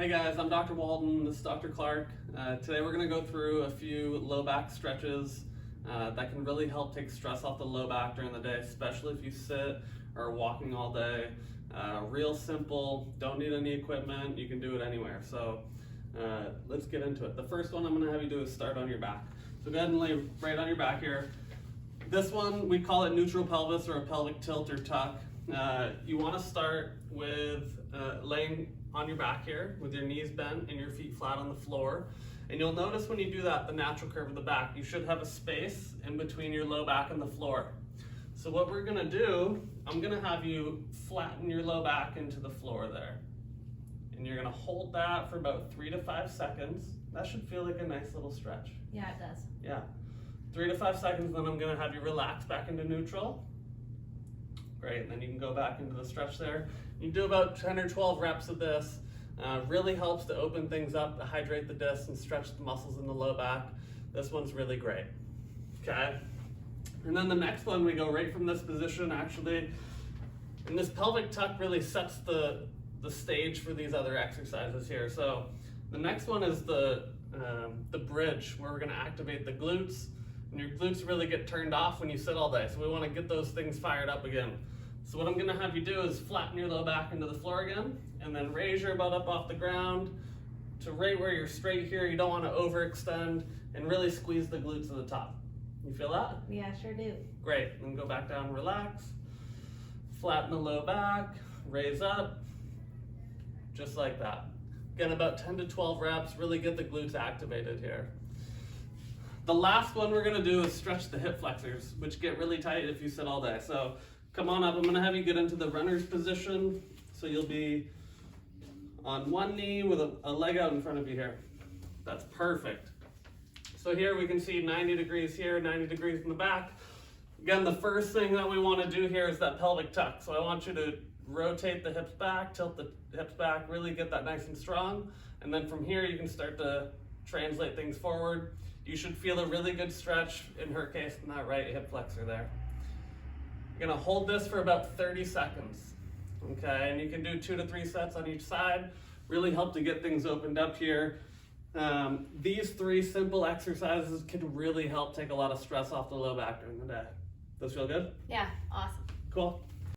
Hey guys, I'm Dr. Walden, this is Dr. Clark. Today we're going to go through a few low back stretches that can really help take stress off the low back during the day, especially if you sit or are walking all day. Real simple, don't need any equipment, you can do it anywhere. So let's get into it. The first one I'm going to have you do is start on your back. So go ahead and lay right on your back here. This one, we call it neutral pelvis or a pelvic tilt or tuck. You want to start with laying on your back here with your knees bent and your feet flat on the floor. And you'll notice when you do that, the natural curve of the back, you should have a space in between your low back and the floor. So what we're gonna do, I'm gonna have you flatten your low back into the floor there. And you're gonna hold that for about 3 to 5 seconds. That should feel like a nice little stretch. Yeah, it does. Yeah. 3 to 5 seconds, then I'm gonna have you relax back into neutral. Great, and then you can go back into the stretch there. You do about 10 or 12 reps of this. Really helps to open things up, to hydrate the discs and stretch the muscles in the low back. This one's really great, okay? And then the next one, we go right from this position actually. And this pelvic tuck really sets the stage for these other exercises here. So the next one is the bridge, where we're gonna activate the glutes. And your glutes really get turned off when you sit all day. So we wanna get those things fired up again. So what I'm gonna have you do is flatten your low back into the floor again, and then raise your butt up off the ground to right where you're straight here. You don't wanna overextend, and really squeeze the glutes to the top. You feel that? Yeah, sure do. Great, and then go back down, relax. Flatten the low back, raise up, just like that. Again, about 10 to 12 reps, really get the glutes activated here. The last one we're gonna do is stretch the hip flexors, which get really tight if you sit all day. So come on up, I'm gonna have you get into the runner's position. So you'll be on one knee with a leg out in front of you here. That's perfect. So here we can see 90 degrees here, 90 degrees in the back. Again, the first thing that we wanna do here is that pelvic tuck. So I want you to rotate the hips back, tilt the hips back, really get that nice and strong. And then from here, you can start to translate things forward. You should feel a really good stretch, in her case, in that right hip flexor there. You're gonna hold this for about 30 seconds, okay? And you can do 2 to 3 sets on each side. Really help to get things opened up here. These 3 simple exercises can really help take a lot of stress off the low back during the day. Those feel good? Yeah, awesome. Cool.